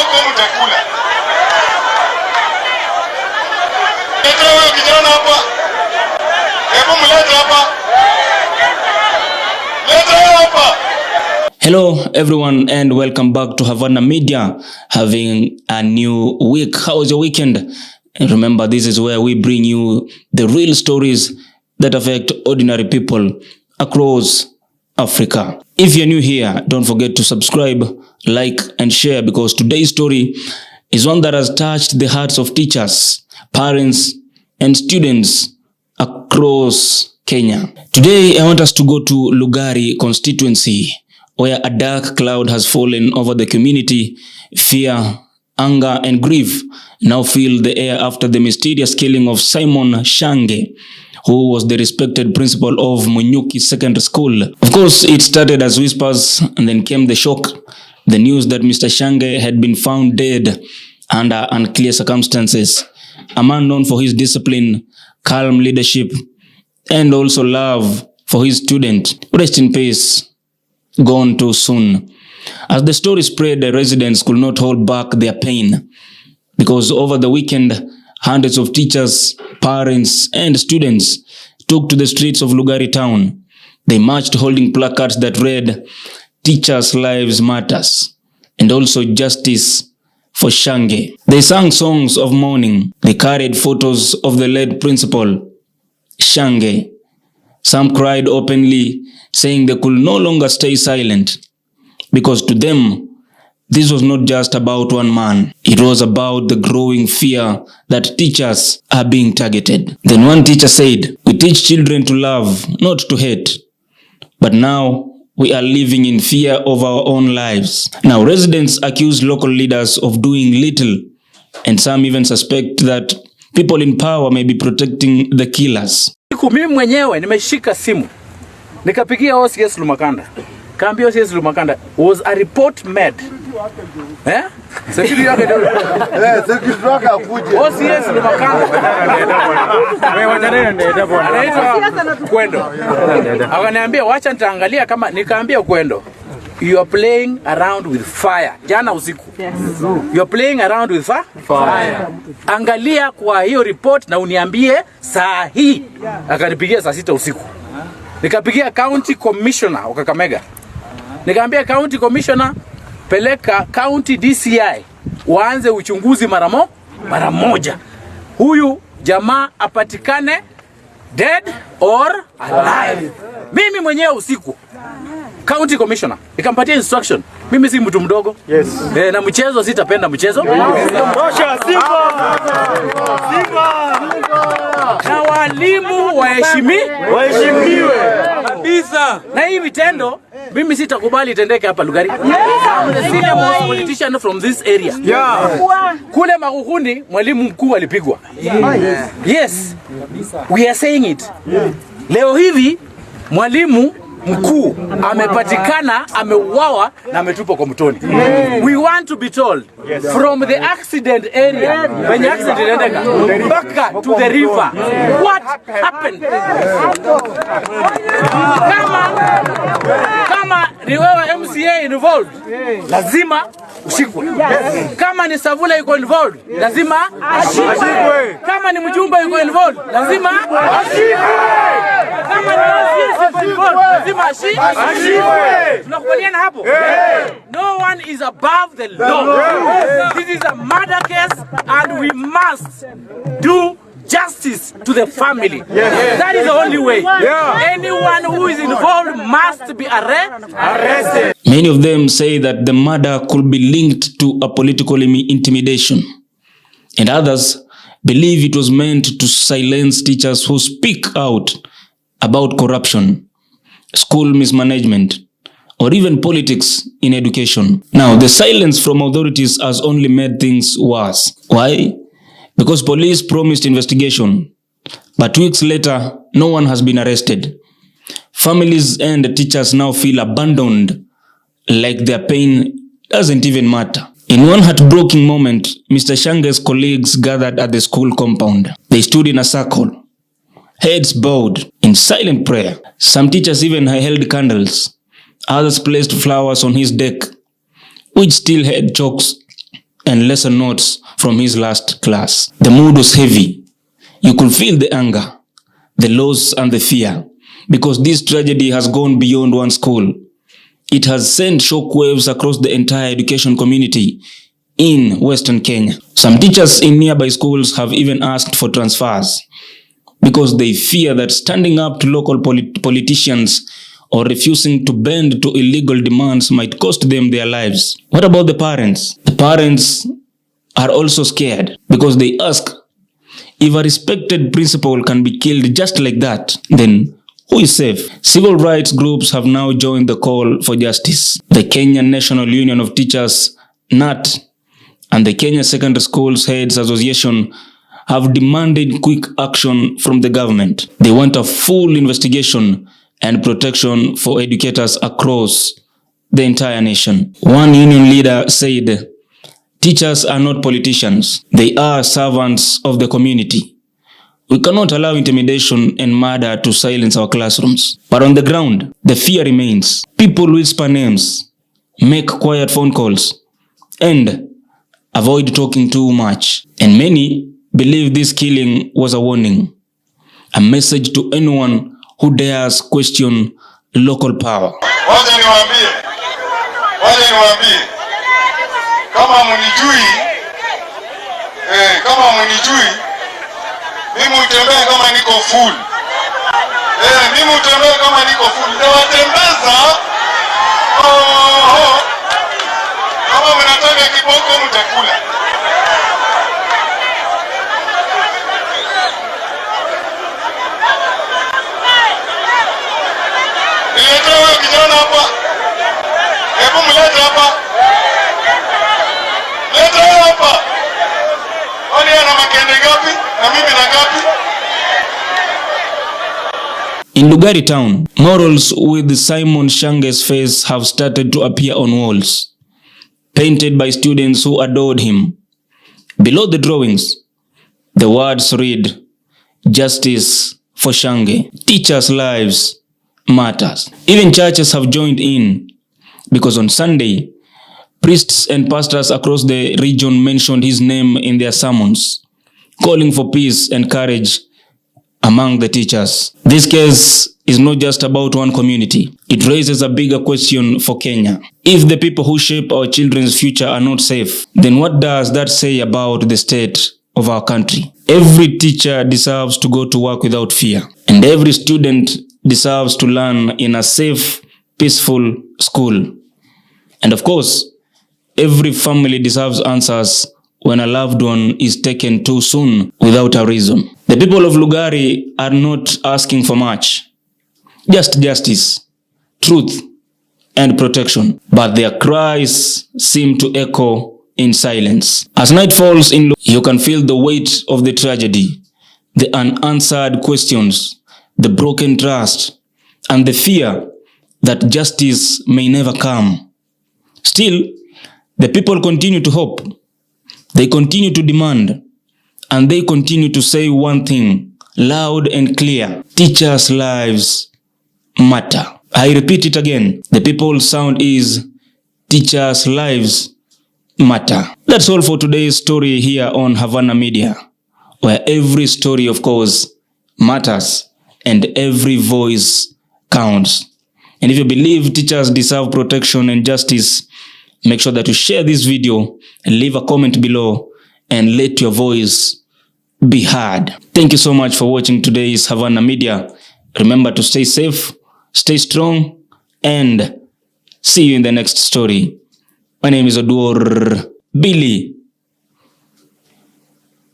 huko mtakula. Leta huyo kijana hapa. Hebu mlete hapa. Leta hapa. Hello everyone and welcome back to Havana Media, having a new week. How was your weekend? And remember, this is where we bring you the real stories that affect ordinary people across Africa. If you're new here, don't forget to subscribe, like and share, because today's story is one that has touched the hearts of teachers, parents and students across Kenya. Today I want us to go to Lugari Constituency, where a dark cloud has fallen over the community. Fear, anger and grief now fill the air after the mysterious killing of Simon Shange, who was the respected principal of Munyuki Secondary School. Of course, it started as whispers and then came the shock. The news that Mr. Shange had been found dead under unclear circumstances. A man known for his discipline, calm leadership, and also love for his student. Rest in peace. Gone too soon. As the story spread, the residents could not hold back their pain, because over the weekend, hundreds of teachers, parents, and students took to the streets of Lugari town. They marched holding placards that read, "Teachers' lives matters," and also "Justice for Shange." They sang songs of mourning. They carried photos of the late principal, Shange. Some cried openly, saying they could no longer stay silent, because to them, this was not just about one man. It was about the growing fear that teachers are being targeted. Then one teacher said, "We teach children to love, not to hate. But now we are living in fear of our own lives." Now residents accuse local leaders of doing little, and some even suspect that people in power may be protecting the killers. Mimi mwenyewe nimeshika simu nikapigia OCS Lumakanda. Kaambia OCS Lumakanda, was a report made? Security yake ndio. Security yake akuje. OCS Lumakanda. Wewe wajana ndio bwana. Anaitwa Kwendo. Akaniambia wacha nitaangalia kama, nikaambia Kwendo, you are playing around with fire. Jana usiku. Yes. You are playing around with fire. Angalia kwa hiyo report na uniambie saa hii. Akanipigia saa 6 usiku. Nikapigia county commissioner wa Kakamega. Nikaambia county commissioner, peleka county DCI waanze uchunguzi mara moja. Huyu jamaa apatikane dead or alive. Mimi mwenyewe usiku county commissioner nikampatia instruction. Mimi si mtu mdogo. Yes. Na mchezo sitapenda mchezo. Tosha Simba. Na walimu waheshimiwe kabisa. Na hii vitendo mimi sitakubali itendeke hapa Lugari. I'm the senior most politician from this area. Yeah. Kule Makuhundi mwalimu mkuu alipigwa. Yes. We are saying it. Leo hivi mwalimu mkuu amepatikana, ameuawa na ametupwa kwa mtoni. We want to be told from the accident area, when the accident endeka, back to the river, what happened? Kama ni wewe MCA involved, lazima ushikwe. Kama ni Savula yuko involved, lazima ashikwe. Kama ni mjumbe yuko involved, lazima ashikwe. Kama ni involved, lazima ashikwe. Tunakubaliana hapo? No one is above the law. This is a murder case and we must do justice to the family. That is the only way. Anyone who is involved must be arrested. Many of them say that the murder could be linked to a political intimidation, and others believe it was meant to silence teachers who speak out about corruption, school mismanagement, or even politics in education. Now, the silence from authorities has only made things worse. Why? Because police promised investigation, but weeks later, no one has been arrested. Families and teachers now feel abandoned, like their pain doesn't even matter. In one heartbreaking moment, Mr. Shange's colleagues gathered at the school compound. They stood in a circle, heads bowed, in silent prayer. Some teachers even held candles. Others placed flowers on his deck, which still had chalks and lesson notes from his last class. The mood was heavy. You could feel the anger, the loss and the fear, because this tragedy has gone beyond one school. It has sent shockwaves across the entire education community in Western Kenya. Some teachers in nearby schools have even asked for transfers because they fear that standing up to local politicians or refusing to bend to illegal demands might cost them their lives. What about the parents? The parents are also scared because they ask, if a respected principal can be killed just like that, then who is safe? Civil rights groups have now joined the call for justice. The Kenyan National Union of Teachers, NAT, and the Kenya Secondary Schools Heads Association have demanded quick action from the government. They want a full investigation and protection for educators across the entire nation. One union leader said, "Teachers are not politicians. They are servants of the community. We cannot allow intimidation and murder to silence our classrooms." But on the ground, the fear remains. People whisper names, make quiet phone calls, and avoid talking too much. And many believe this killing was a warning, a message to anyone who dares question local power. Wacha niwaambie, kama mnijui, mimi utembea kama niko full. Mimi utembea kama niko full. Nawatembeza. Kama mnataka kiboko mtakula. Nileta huyo kijana hapa. Hebu mlete hapa. Leta hapa. Kwani ana makende gapi? Na mimi na gapi? In Lugari town, murals with Simon Shange's face have started to appear on walls, painted by students who adored him. Below the drawings, the words read, "Justice for Shange. Teachers' lives matters." Even churches have joined in, because on Sunday, priests and pastors across the region mentioned his name in their sermons, calling for peace and courage among the teachers. This case is not just about one community. It raises a bigger question for Kenya. If the people who shape our children's future are not safe, then what does that say about the state of our country? Every teacher deserves to go to work without fear, and every student deserves to learn in a safe, peaceful school. And of course, every family deserves answers when a loved one is taken too soon without a reason. The people of Lugari are not asking for much, just justice, truth, and protection. But their cries seem to echo in silence. As night falls in, you can feel the weight of the tragedy, the unanswered questions, the broken trust, and the fear that justice may never come. Still, the people continue to hope. They continue to demand, and they continue to say one thing, loud and clear: teachers' lives matter. I repeat it again. The people's sound is, teachers' lives matter. That's all for today's story here on Havana Media, where every story, of course, matters and every voice counts. And if you believe teachers deserve protection and justice, make sure that you share this video and leave a comment below and let your voice be heard. Thank you so much for watching today's Havana Media. Remember to stay safe, stay strong, and see you in the next story. My name is Oduor Billy.